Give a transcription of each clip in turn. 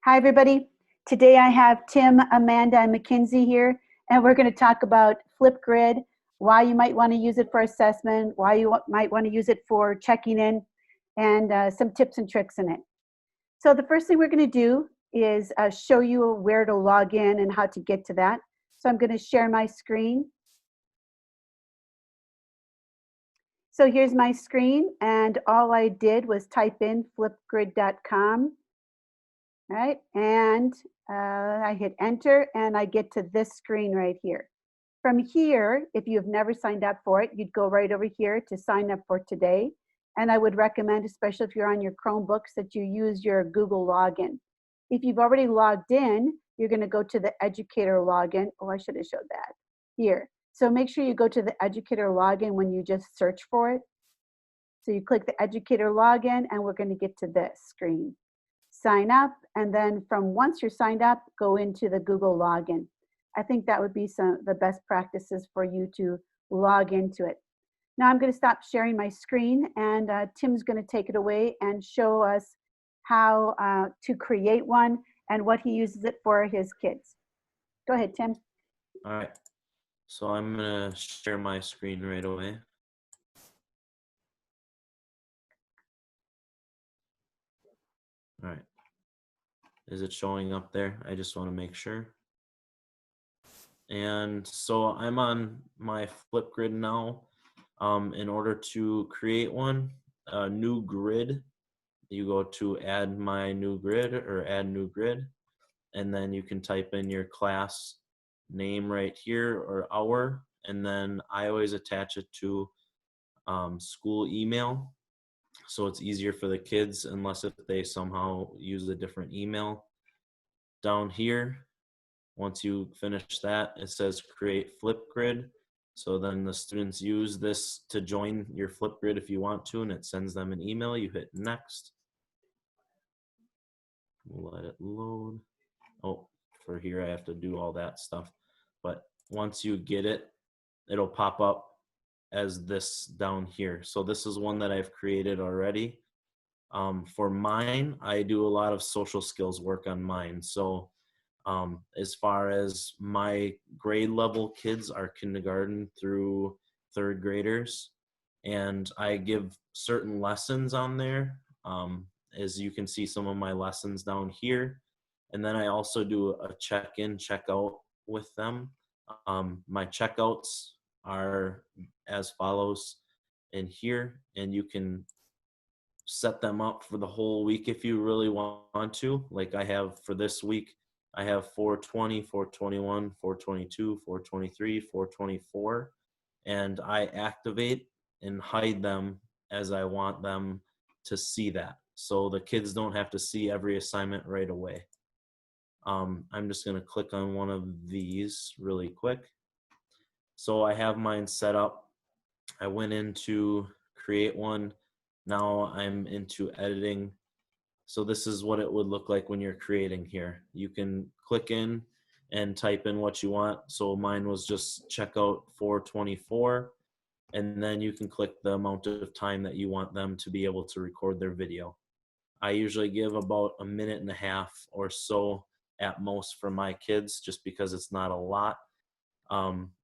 Hi, everybody. Today I have Tim, Amanda, and Mackenzie here, and we're going to talk about FlipGrid, why you might want to use it for assessment, why you might want to use it for checking in, and some tips and tricks in it. So the first thing we're going to do is show you where to log in and how to get to that. So I'm going to share my screen. So here's my screen, and all I did was type in flipgrid.com. Right, and I hit enter and I get to this screen right here. From here, if you've never signed up for it, you'd go right over here to sign up for today. And I would recommend, especially if you're on your Chromebooks, that you use your Google login. If you've already logged in, you're going to go to the educator login. Oh, I should have showed that here. So make sure you go to the educator login when you just search for it. So you click the educator login and we're going to get to this screen. Sign up, and then from once you're signed up, go into the Google login. I think that would be the best practices for you to log into it. Now I'm going to stop sharing my screen, and Tim's going to take it away and show us how to create one and what he uses it for his kids. Go ahead, Tim. All right, so I'm going to share my screen right away. All right, is it showing up there? I just want to make sure. And so I'm on my FlipGrid now. In order to create one, a new grid, you go to add my new grid or add new grid, and then you can type in your class name right here or hour, and then I always attach it to school email. So it's easier for the kids unless if they somehow use a different email. Down here, once you finish that, it says create FlipGrid. So then the students use this to join your FlipGrid if you want to, and it sends them an email. You hit next. Let it load. Oh, for here I have to do all that stuff. But once you get it, it'll pop up as this down here. So this is one that I've created already. For mine, I do a lot of social skills work on mine. So as far as my grade level kids are kindergarten through third graders, and I give certain lessons on there. As you can see some of my lessons down here. And then I also do a check-in, check-out with them. My checkouts are as follows in here, and you can set them up for the whole week if you really want to. Like I have for this week, I have 420, 421, 422, 423, 424, and I activate and hide them as I want them to see that. So the kids don't have to see every assignment right away. I'm just going to click on one of these really quick. So I have mine set up. I went into create one. Now I'm into editing. So this is what it would look like when you're creating here. You can click in and type in what you want. So mine was just checkout 424. And then you can click the amount of time that you want them to be able to record their video. I usually give about a minute and a half or so at most for my kids, just because it's not a lot.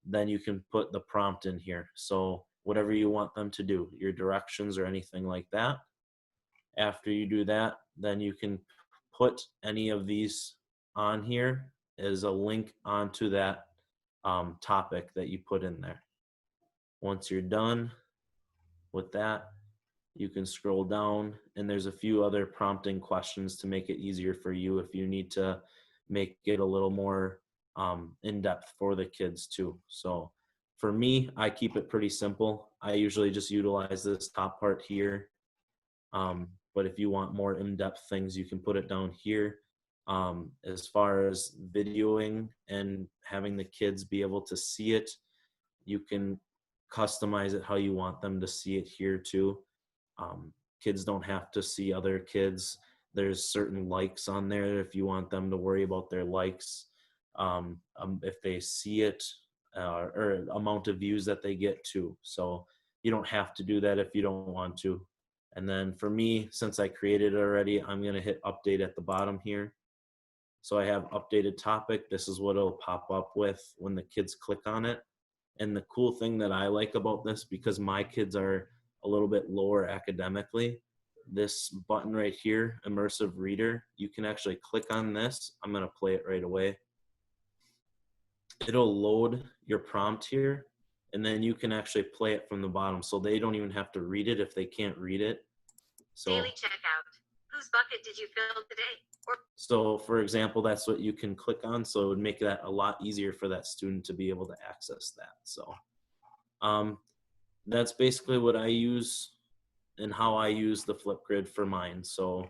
Then you can put the prompt in here. So whatever you want them to do, your directions or anything like that. After you do that, then you can put any of these on here as a link onto that topic that you put in there. Once you're done with that, you can scroll down, and there's a few other prompting questions to make it easier for you if you need to make it a little more in-depth for the kids too. So for me, I keep it pretty simple. I usually just utilize this top part here. But if you want more in-depth things, you can put it down here. As far as videoing and having the kids be able to see it, you can customize it how you want them to see it here too. Kids don't have to see other kids. There's certain likes on there if you want them to worry about their likes. If they see it, or amount of views that they get too. So you don't have to do that if you don't want to. And then for me, since I created it already, I'm going to hit update at the bottom here. So I have updated topic. This is what it'll pop up with when the kids click on it. And the cool thing that I like about this, because my kids are a little bit lower academically, this button right here, immersive reader, you can actually click on this. I'm going to play it right away. It'll load your prompt here, and then you can actually play it from the bottom. So they don't even have to read it if they can't read it. So, daily checkout. Whose bucket did you fill today? So for example, that's what you can click on. So it would make that a lot easier for that student to be able to access that. So that's basically what I use and how I use the FlipGrid for mine. So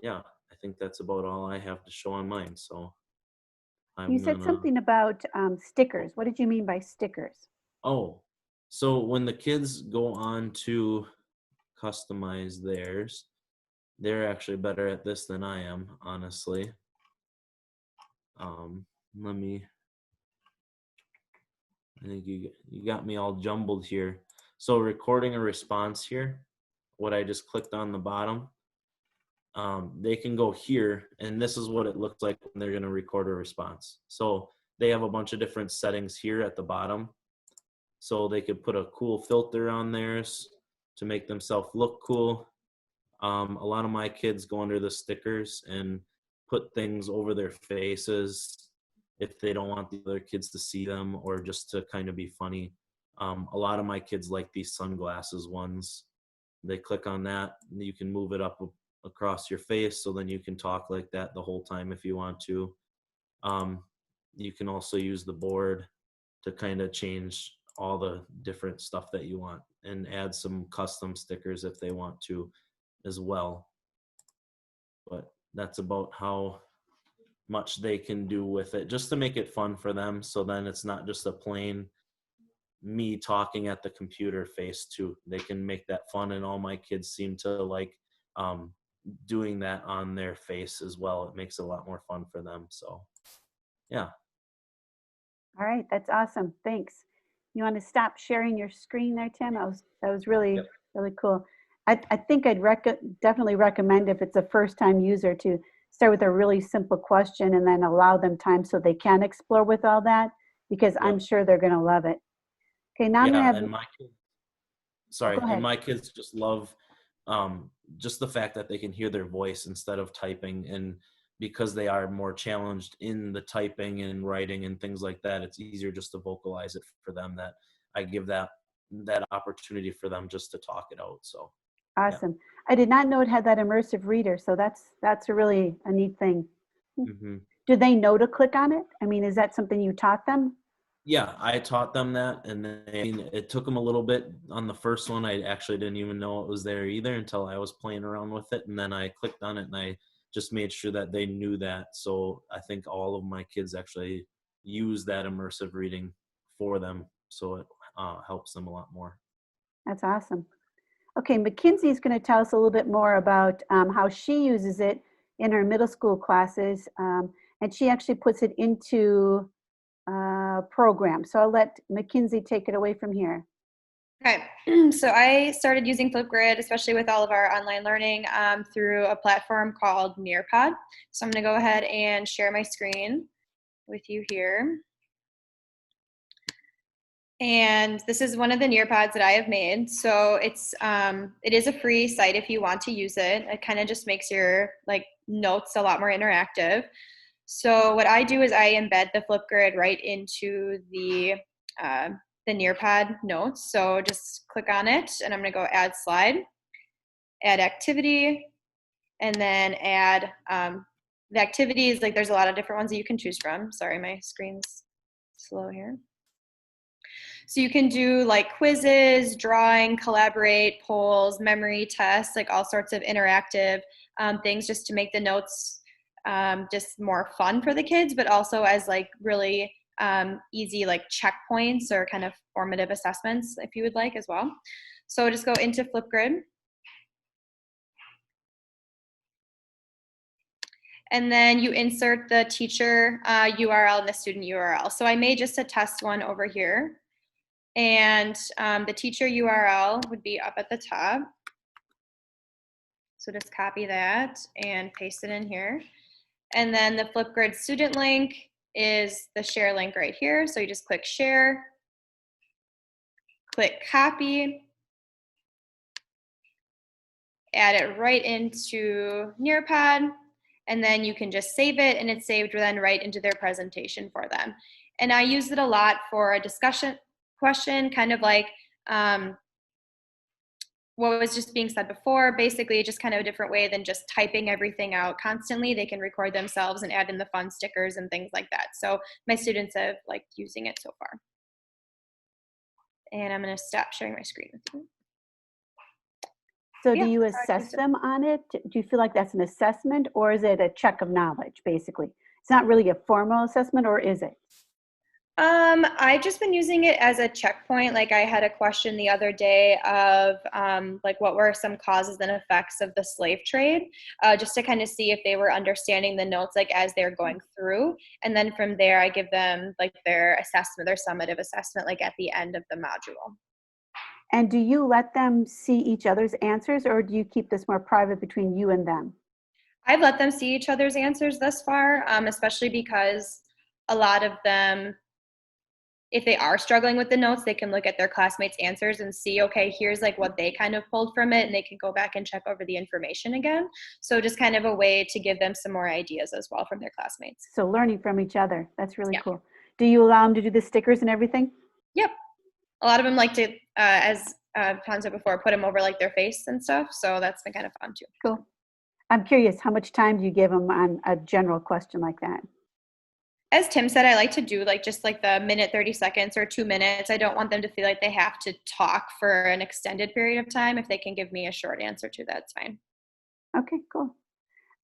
yeah, I think that's about all I have to show on mine. So You said something about stickers. What did you mean by stickers? Oh, so when the kids go on to customize theirs, they're actually better at this than I am, honestly. Let me, I think you got me all jumbled here. So recording a response here, what I just clicked on the bottom, they can go here, and this is what it looks like when they're going to record a response. So they have a bunch of different settings here at the bottom. So they could put a cool filter on theirs to make themselves look cool. A lot of my kids go under the stickers and put things over their faces if they don't want the other kids to see them, or just to kind of be funny. A lot of my kids like these sunglasses ones. They click on that, and you can move it up across your face, so then you can talk like that the whole time if you want to. You can also use the board to kind of change all the different stuff that you want, and add some custom stickers if they want to as well. But that's about how much they can do with it, just to make it fun for them. So then it's not just a plain me talking at the computer face too. They can make that fun, and all my kids seem to like doing that on their face as well. It makes it a lot more fun for them. So yeah. All right, that's awesome. Thanks. You want to stop sharing your screen there, Tim? That was really, Yep. really cool. I think I'd definitely recommend, if it's a first-time user, to start with a really simple question and then allow them time so they can explore with all that, because I'm Yep. sure they're going to love it. Okay, now I'm going to Yeah, have. and my kids, sorry, Go and ahead. my kids just love just the fact that they can hear their voice instead of typing, and because they are more challenged in the typing and writing and things like that, it's easier just to vocalize it for them, that I give that opportunity for them just to talk it out. So yeah. Awesome. I did not know it had that immersive reader, so that's a really a neat thing. Mm-hmm. Do they know to click on it? I mean, is that something you taught them? Yeah, I taught them that, and then it took them a little bit. On the first one, I actually didn't even know it was there either until I was playing around with it, and then I clicked on it, and I just made sure that they knew that. So I think all of my kids actually use that immersive reading for them, so it helps them a lot more. That's awesome. Okay, Mackenzie is going to tell us a little bit more about how she uses it in her middle school classes, and she actually puts it into program. So I'll let Mackenzie take it away from here. Okay, so I started using FlipGrid, especially with all of our online learning, through a platform called Nearpod. So I'm going to go ahead and share my screen with you here. And this is one of the Nearpods that I have made. So it is a free site if you want to use it. It kind of just makes your notes a lot more interactive. So what I do is I embed the FlipGrid right into the Nearpod notes. So just click on it, and I'm going to go add slide, add activity, and then add the activities. There's a lot of different ones that you can choose from. Sorry, my screen's slow here. So you can do quizzes, drawing, collaborate, polls, memory tests, all sorts of interactive things, just to make the notes just more fun for the kids, but also as really easy checkpoints or kind of formative assessments if you would like as well. So just go into FlipGrid. And then you insert the teacher URL and the student URL. So I made just a test one over here. And the teacher URL would be up at the top. So just copy that and paste it in here. And then the FlipGrid student link is the share link right here. So you just click share, click copy, add it right into Nearpod, and then you can just save it, and it's saved then right into their presentation for them. And I use it a lot for a discussion question, kind of like what was just being said before, basically just kind of a different way than just typing everything out constantly. They can record themselves and add in the fun stickers and things like that. So my students have liked using it so far. And I'm going to stop sharing my screen with you. So Yeah, do you that's how I assess used it. them on it? Do you feel like that's an assessment, or is it a check of knowledge, basically? It's not really a formal assessment, or is it? I've just been using it as a checkpoint. Like I had a question the other day of like what were some causes and effects of the slave trade, just to kind of see if they were understanding the notes like as they're going through. And then from there, I give them like their assessment, their summative assessment, like at the end of the module. And do you let them see each other's answers, or do you keep this more private between you and them? I've let them see each other's answers thus far, especially because a lot of them, if they are struggling with the notes, they can look at their classmates' answers and see, okay, here's like what they kind of pulled from it, and they can go back and check over the information again. So just kind of a way to give them some more ideas as well from their classmates. So learning from each other. That's really Yeah. cool. Do you allow them to do the stickers and everything? Yep. A lot of them like to, as Tom said before, put them over like their face and stuff. So that's been kind of fun too. Cool. I'm curious, how much time do you give them on a general question like that? As Tim said, I like to do like just like the minute, 30 seconds or 2 minutes. I don't want them to feel like they have to talk for an extended period of time. If they can give me a short answer to that, it's fine. Okay, cool.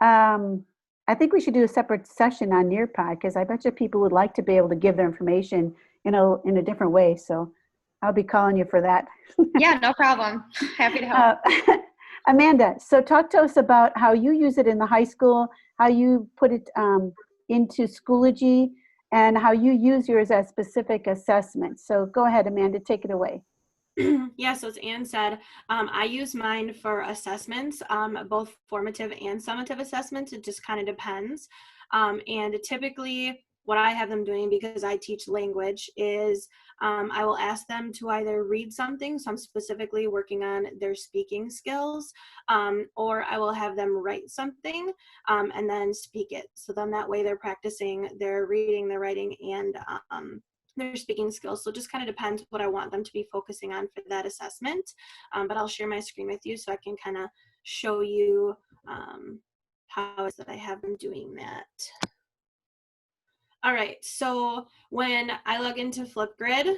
I think we should do a separate session on Nearpod, because I bet you people would like to be able to give their information, in a different way. So I'll be calling you for that. Yeah, no problem. Happy to help. Amanda, so talk to us about how you use it in the high school, how you put it into Schoology, and how you use yours as specific assessments. So go ahead, Amanda, take it away. Yeah, so as Anne said, I use mine for assessments, both formative and summative assessments. It just kind of depends. And typically what I have them doing, because I teach language, is I will ask them to either read something, so I'm specifically working on their speaking skills, or I will have them write something and then speak it. So then that way they're practicing their reading, their writing, and their speaking skills. So it just kind of depends what I want them to be focusing on for that assessment. But I'll share my screen with you so I can kind of show you how it is that I have them doing that. All right, so when I log into FlipGrid,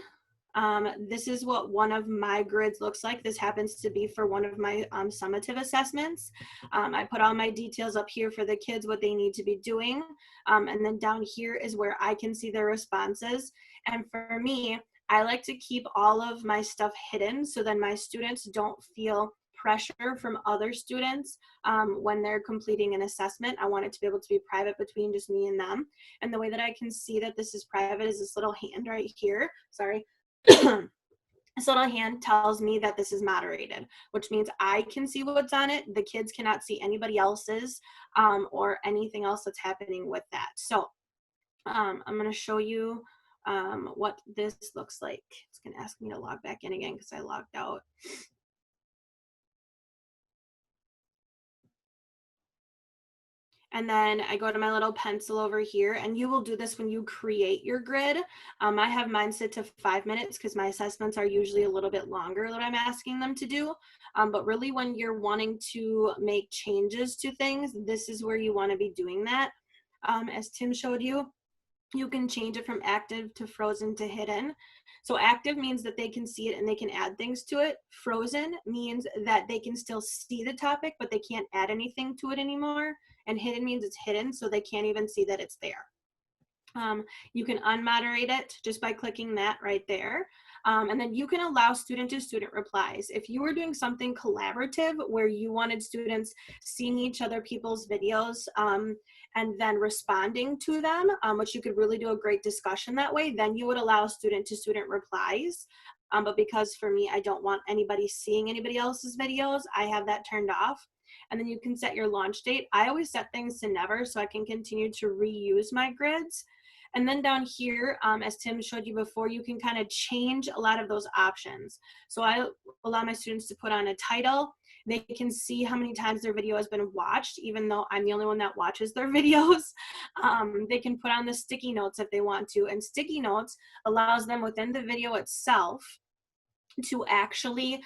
this is what one of my grids looks like. This happens to be for one of my summative assessments. I put all my details up here for the kids, what they need to be doing. And then down here is where I can see their responses. And for me, I like to keep all of my stuff hidden so then my students don't feel pressure from other students when they're completing an assessment. I want it to be able to be private between just me and them. And the way that I can see that this is private is this little hand right here. Sorry. This little hand tells me that this is moderated, which means I can see what's on it. The kids cannot see anybody else's or anything else that's happening with that. So I'm going to show you what this looks like. It's going to ask me to log back in again because I logged out. And then I go to my little pencil over here, and you will do this when you create your grid. I have mine set to 5 minutes because my assessments are usually a little bit longer than I'm asking them to do. But really when you're wanting to make changes to things, this is where you want to be doing that. As Tim showed you, you can change it from active to frozen to hidden. So active means that they can see it and they can add things to it. Frozen means that they can still see the topic, but they can't add anything to it anymore. And hidden means it's hidden, so they can't even see that it's there. You can unmoderate it just by clicking that right there. And then you can allow student-to-student replies. If you were doing something collaborative where you wanted students seeing each other people's videos and then responding to them, which you could really do a great discussion that way, then you would allow student-to-student replies. But because for me, I don't want anybody seeing anybody else's videos, I have that turned off. and then you can set your launch date. I always set things to never so I can continue to reuse my grids. And then down here, as Tim showed you before, you can kind of change a lot of those options. So I allow my students to put on a title. They can see how many times their video has been watched, even though I'm the only one that watches their videos. They can put on the sticky notes if they want to, and sticky notes allows them within the video itself to actually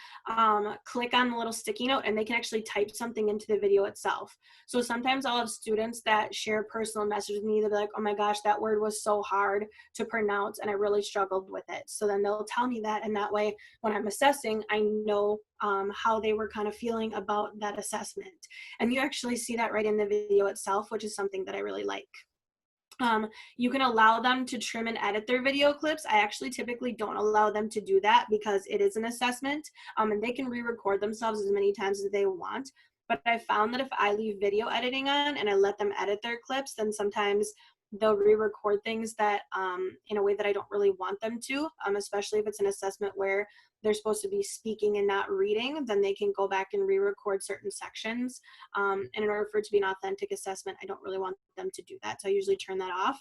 click on the little sticky note, and they can actually type something into the video itself. So sometimes I'll have students that share personal messages with me. They'll be like, oh my gosh, that word was so hard to pronounce and I really struggled with it. So then they'll tell me that, and that way when I'm assessing, I know how they were kind of feeling about that assessment. And you actually see that right in the video itself, which is something that I really like. You can allow them to trim and edit their video clips. I actually typically don't allow them to do that because it is an assessment, and they can re-record themselves as many times as they want. But I found that if I leave video editing on and I let them edit their clips, then sometimes they'll re-record things that in a way that I don't really want them to, especially if it's an assessment where they're supposed to be speaking and not reading. Then they can go back and re-record certain sections. And in order for it to be an authentic assessment, I don't really want them to do that. So I usually turn that off.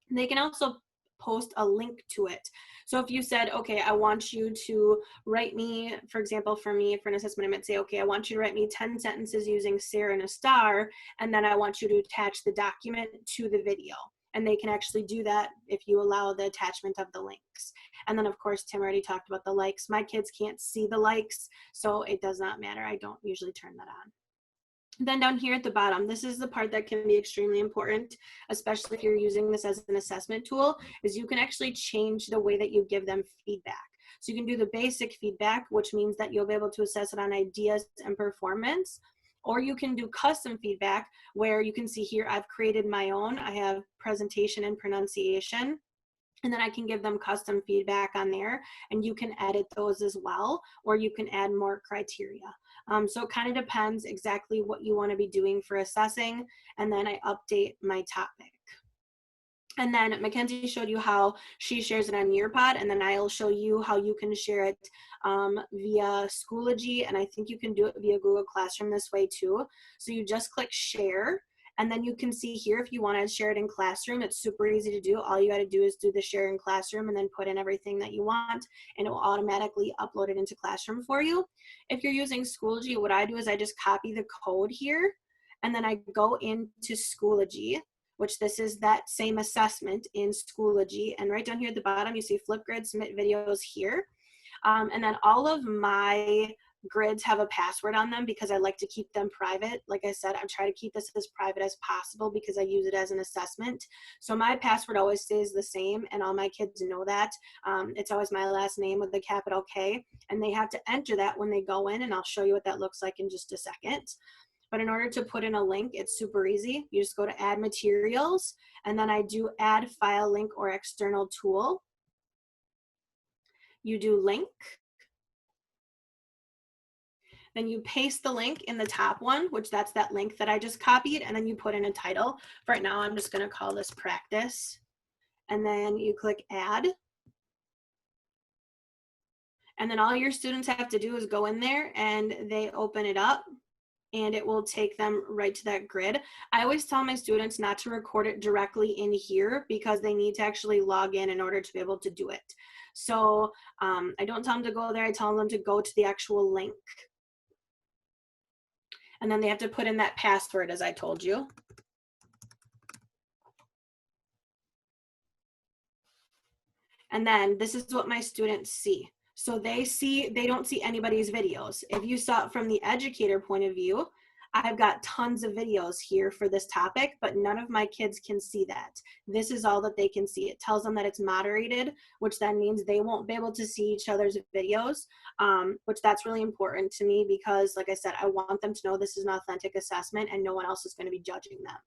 And they can also post a link to it. So if you said, okay, I want you to write me, for example, for me, for an assessment, I might say, okay, I want you to write me 10 sentences using Sarah and a star, and then I want you to attach the document to the video. And they can actually do that if you allow the attachment of the links. And then of course, Tim already talked about the likes. My kids can't see the likes, so it does not matter. I don't usually turn that on. Then down here at the bottom, this is the part that can be extremely important, especially if you're using this as an assessment tool, is you can actually change the way that you give them feedback. So you can do the basic feedback, which means that you'll be able to assess it on ideas and performance. Or you can do custom feedback, where you can see here, I've created my own. I have presentation and pronunciation. And then I can give them custom feedback on there, and you can edit those as well, or you can add more criteria. So it kind of depends exactly what you want to be doing for assessing, and then I update my topic. And then Mackenzie showed you how she shares it on Nearpod, and then I'll show you how you can share it via Schoology, and I think you can do it via Google Classroom this way too. So you just click share, and then you can see here if you want to share it in Classroom, it's super easy to do. All you got to do is do the share in Classroom and then put in everything that you want, and it will automatically upload it into Classroom for you. If you're using Schoology, what I do is I just copy the code here, and then I go into Schoology, which this is that same assessment in Schoology. And right down here at the bottom, you see FlipGrid, submit videos here. And then all of my grids have a password on them because I like to keep them private. Like I said, I try to keep this as private as possible because I use it as an assessment. So my password always stays the same, and all my kids know that. It's always my last name with a capital K, and they have to enter that when they go in, and I'll show you what that looks like in just a second. But in order to put in a link, it's super easy. You just go to add materials, and then I do add file link or external tool. You do link. Then you paste the link in the top one, which that's that link that I just copied, and then you put in a title. For right now, I'm just gonna call this practice. And then you click add. And then all your students have to do is go in there and they open it up, and it will take them right to that grid. I always tell my students not to record it directly in here because they need to actually log in order to be able to do it. So I don't tell them to go there, I tell them to go to the actual link. And then they have to put in that password as I told you. And then this is what my students see. So they don't see anybody's videos. If you saw it from the educator point of view, I've got tons of videos here for this topic, but none of my kids can see that. This is all that they can see. It tells them that it's moderated, which then means they won't be able to see each other's videos, which that's really important to me because, like I said, I want them to know this is an authentic assessment and no one else is going to be judging them.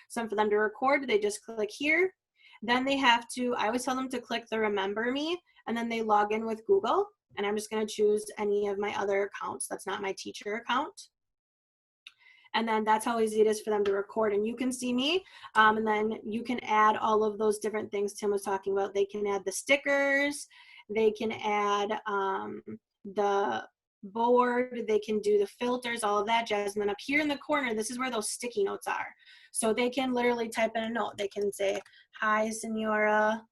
So for them to record, they just click here. Then they have to, I always tell them to click the remember me, and then they log in with Google, and I'm just going to choose any of my other accounts. That's not my teacher account. And then that's how easy it is for them to record, and you can see me, and then you can add all of those different things Tim was talking about. They can add the stickers, they can add the board, they can do the filters, all of that jazz. And then up here in the corner, this is where those sticky notes are. So they can literally type in a note. They can say, "Hi, Senora."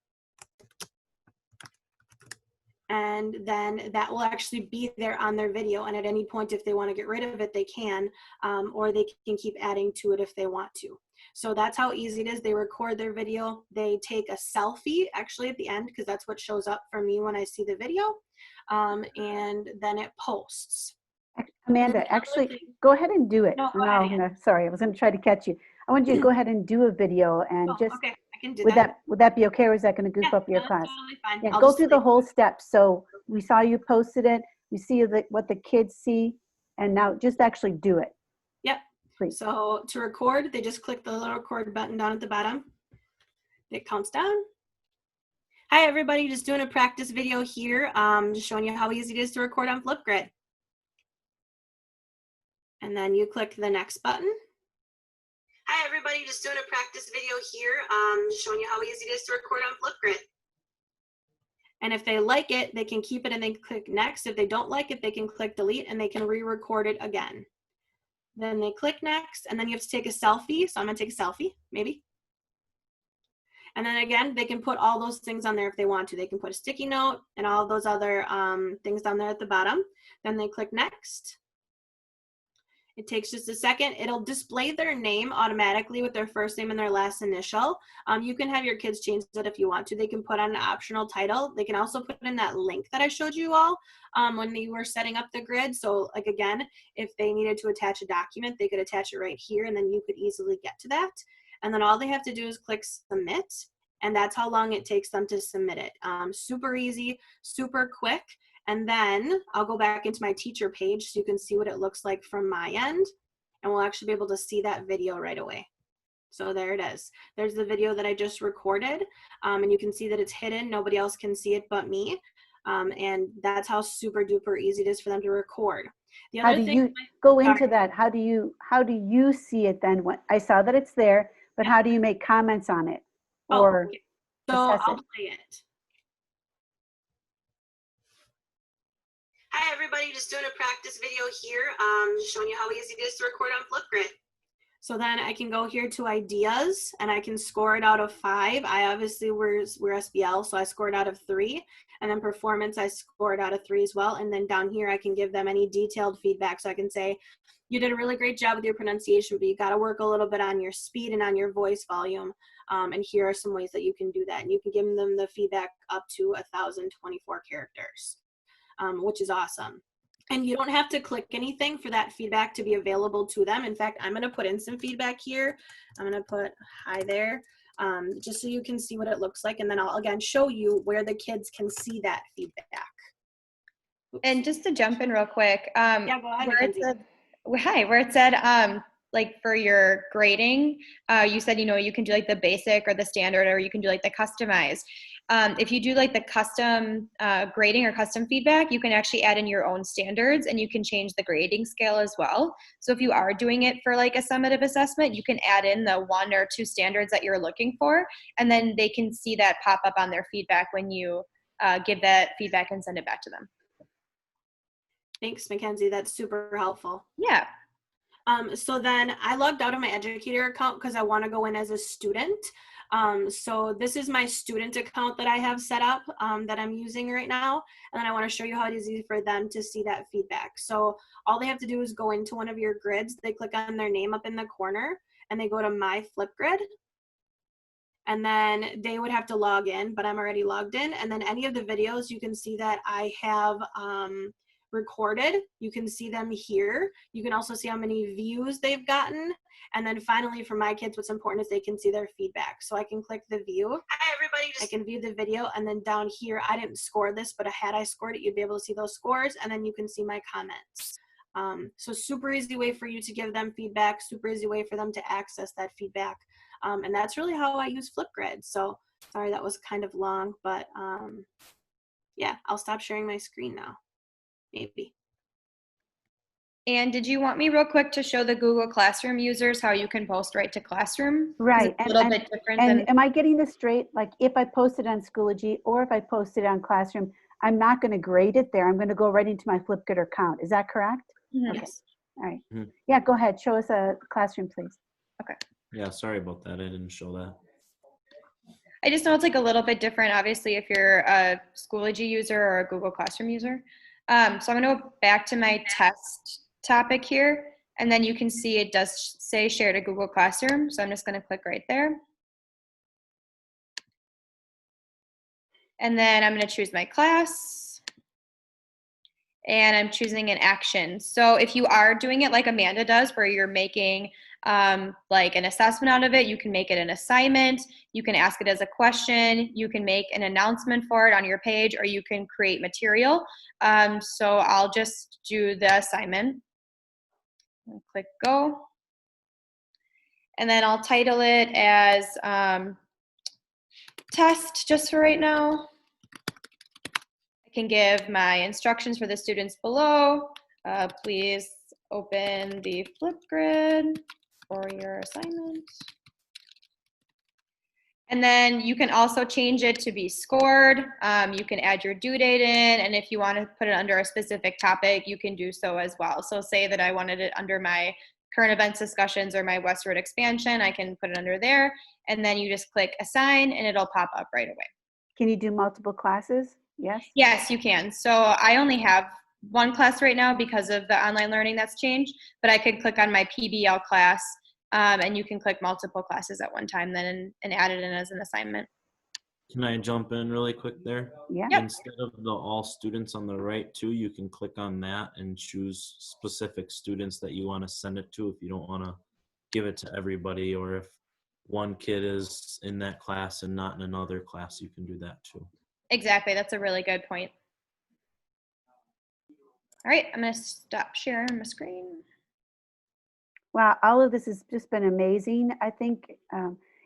And then that will actually be there on their video. And at any point, if they want to get rid of it, they can, or they can keep adding to it if they want to. So that's how easy it is. They record their video. They take a selfie actually at the end, because that's what shows up for me when I see the video. And then it posts. Amanda, actually, go ahead and do it. No, go ahead, Ann. No, sorry, I was going to try to catch you. I want you to go ahead and do a video and Oh, just, okay, I can do would that. that be okay, or is that going to goof Yeah, up your no, class? that's totally fine. Yeah, I'll go just through the like- whole steps. So we saw you posted it. We see what the kids see, and now just actually do it. Yep. Please. So to record, they just click the little record button down at the bottom. It counts down. Hi, everybody. Just doing a practice video here. Just showing you how easy it is to record on FlipGrid. And then you click the next button. Hi, everybody. Just doing a practice video here. Just showing you how easy it is to record on FlipGrid. And if they like it, they can keep it and then click next. If they don't like it, they can click delete and they can re-record it again. Then they click next, and then you have to take a selfie. So I'm gonna take a selfie, maybe. And then again, they can put all those things on there if they want to. They can put a sticky note and all those other things down there at the bottom. Then they click next. It takes just a second. It'll display their name automatically with their first name and their last initial. You can have your kids change that if you want to. They can put on an optional title. They can also put in that link that I showed you all when they were setting up the grid. So like again, if they needed to attach a document, they could attach it right here and then you could easily get to that. And then all they have to do is click submit, and that's how long it takes them to submit it. Super easy, super quick. And then I'll go back into my teacher page so you can see what it looks like from my end, and we'll actually be able to see that video right away. So there it is. There's the video that I just recorded, and you can see that it's hidden. Nobody else can see it but me. And that's how super duper easy it is for them to record. The other thing, you go into that? How do you see it then? When I saw that it's there, but how do you make comments on it or okay. So assess I'll it? play it. Hi, everybody. Just doing a practice video here, showing you how easy it is to record on FlipGrid. So then I can go here to ideas and I can score it out of 5. I obviously, we're SBL, so I scored out of 3. And then performance, I scored out of 3 as well. And then down here, I can give them any detailed feedback. So I can say, you did a really great job with your pronunciation, but you got to work a little bit on your speed and on your voice volume. And here are some ways that you can do that. And you can give them the feedback up to 1,024 characters, which is awesome. And you don't have to click anything for that feedback to be available to them. In fact, I'm going to put in some feedback here. I'm going to put hi there, just so you can see what it looks like. And then I'll again show you where the kids can see that feedback. Oops. And just to jump in real quick, Yeah, go ahead, where it said, like for your grading, you said, you can do like the basic or the standard, or you can do like the customized. If you do like the custom grading or custom feedback, you can actually add in your own standards and you can change the grading scale as well. So if you are doing it for like a summative assessment, you can add in the 1 or 2 standards that you're looking for, and then they can see that pop up on their feedback when you give that feedback and send it back to them. Thanks, Mackenzie. That's super helpful. Yeah. So then I logged out of my educator account because I want to go in as a student. So this is my student account that I have set up that I'm using right now. And then I want to show you how it is easy for them to see that feedback. So all they have to do is go into one of your grids. They click on their name up in the corner and they go to My FlipGrid. And then they would have to log in, but I'm already logged in. And then any of the videos, you can see that I have recorded. You can see them here. You can also see how many views they've gotten. And then finally, for my kids, what's important is they can see their feedback. So I can click the view. Hi, everybody. I can view the video. And then down here, I didn't score this, but had I scored it, you'd be able to see those scores. And then you can see my comments. So super easy way for you to give them feedback, super easy way for them to access that feedback. And that's really how I use FlipGrid. So sorry, that was kind of long, but yeah, I'll stop sharing my screen now. Maybe. And did you want me real quick to show the Google Classroom users how you can post right to Classroom? Right. It's a little bit different. And am I getting this straight? Like if I post it on Schoology or if I post it on Classroom, I'm not going to grade it there. I'm going to go right into my FlipGrid account. Is that correct? Mhm. Okay. Yes. All right. Mhm. Yeah, go ahead. Show us a classroom, please. Yeah, sorry about that. I didn't show that. I just know it's like a little bit different, obviously, if you're a Schoology user or a Google Classroom user. So I'm going to go back to my test topic here, and then you can see it does say share to Google Classroom. So I'm just going to click right there. And then I'm going to choose my class. And I'm choosing an action. So if you are doing it like Amanda does, where you're making like an assessment out of it, you can make it an assignment, you can ask it as a question, you can make an announcement for it on your page, or you can create material. So I'll just do the assignment. And click go. And then I'll title it as test just for right now. I can give my instructions for the students below. Please open the FlipGrid for your assignment. And then you can also change it to be scored. You can add your due date in, and if you want to put it under a specific topic, you can do so as well. So say that I wanted it under my current events discussions or my westward expansion, I can put it under there, and then you just click assign and it'll pop up right away. Can you do multiple classes? Yes? Yes, you can. So I only have one class right now because of the online learning that's changed, but I could click on my PBL class, and you can click multiple classes at one time then and add it in as an assignment. Can I jump in really quick there? Yeah. Yep. Instead of the all students on the right too, you can click on that and choose specific students that you want to send it to if you don't want to give it to everybody, or if one kid is in that class and not in another class, you can do that too. Exactly. That's a really good point. All right, I'm going to stop sharing my screen. Wow, all of this has just been amazing. I think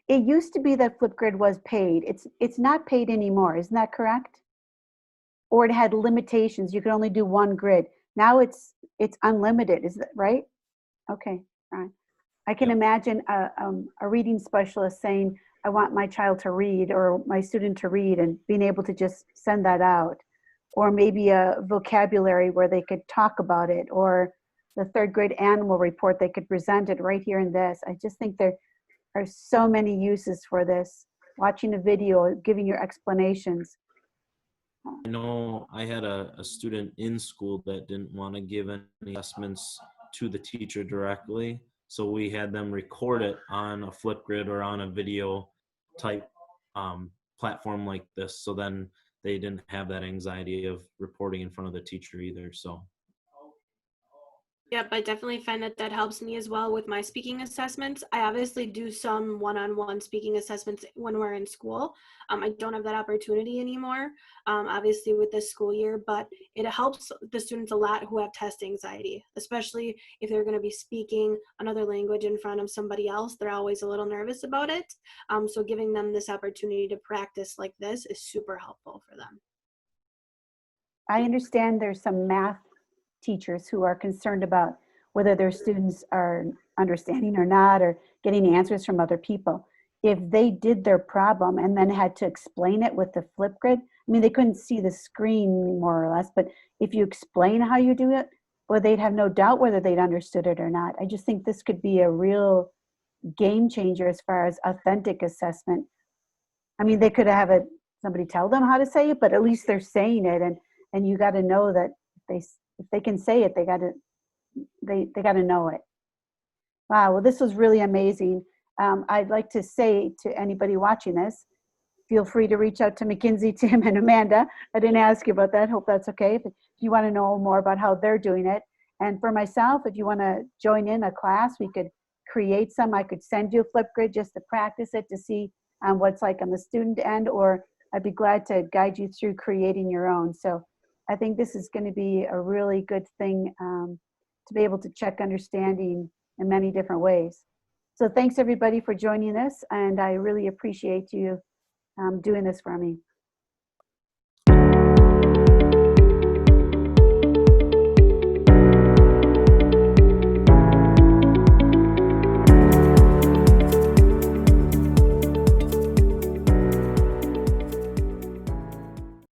it used to be that FlipGrid was paid. It's not paid anymore. Isn't that correct? Or it had limitations. You could only do one grid. Now it's unlimited. Is that right? Okay, fine. I can Yep. imagine a reading specialist saying, I want my child to read or my student to read, and being able to just send that out. Or maybe a vocabulary where they could talk about it, or the third grade animal report, they could present it right here in this. I just think there are so many uses for this. Watching a video, giving your explanations. I know I had a student in school that didn't want to give any assessments to the teacher directly. So we had them record it on a FlipGrid or on a video type platform like this. So then they didn't have that anxiety of reporting in front of the teacher either. So Yep, I definitely find that that helps me as well with my speaking assessments. I obviously do some one-on-one speaking assessments when we're in school. I don't have that opportunity anymore, obviously with this school year, but it helps the students a lot who have test anxiety, especially if they're going to be speaking another language in front of somebody else. They're always a little nervous about it. So giving them this opportunity to practice like this is super helpful for them. I understand there's some math teachers who are concerned about whether their students are understanding or not, or getting answers from other people. If they did their problem and then had to explain it with the FlipGrid, I mean, they couldn't see the screen more or less, but if you explain how you do it, well, they'd have no doubt whether they'd understood it or not. I just think this could be a real game changer as far as authentic assessment. I mean, they could have somebody tell them how to say it, but at least they're saying it, and you got to know that if they can say it, they got to know it. Wow, well, this was really amazing. I'd like to say to anybody watching this, feel free to reach out to Mackenzie, Tim, and Amanda. I didn't ask you about that. Hope that's okay. If you want to know more about how they're doing it. And for myself, if you want to join in a class, we could create some. I could send you a FlipGrid just to practice it, to see what's like on the student end, or I'd be glad to guide you through creating your own. So I think this is going to be a really good thing to be able to check understanding in many different ways. So thanks everybody for joining us, and I really appreciate you doing this for me.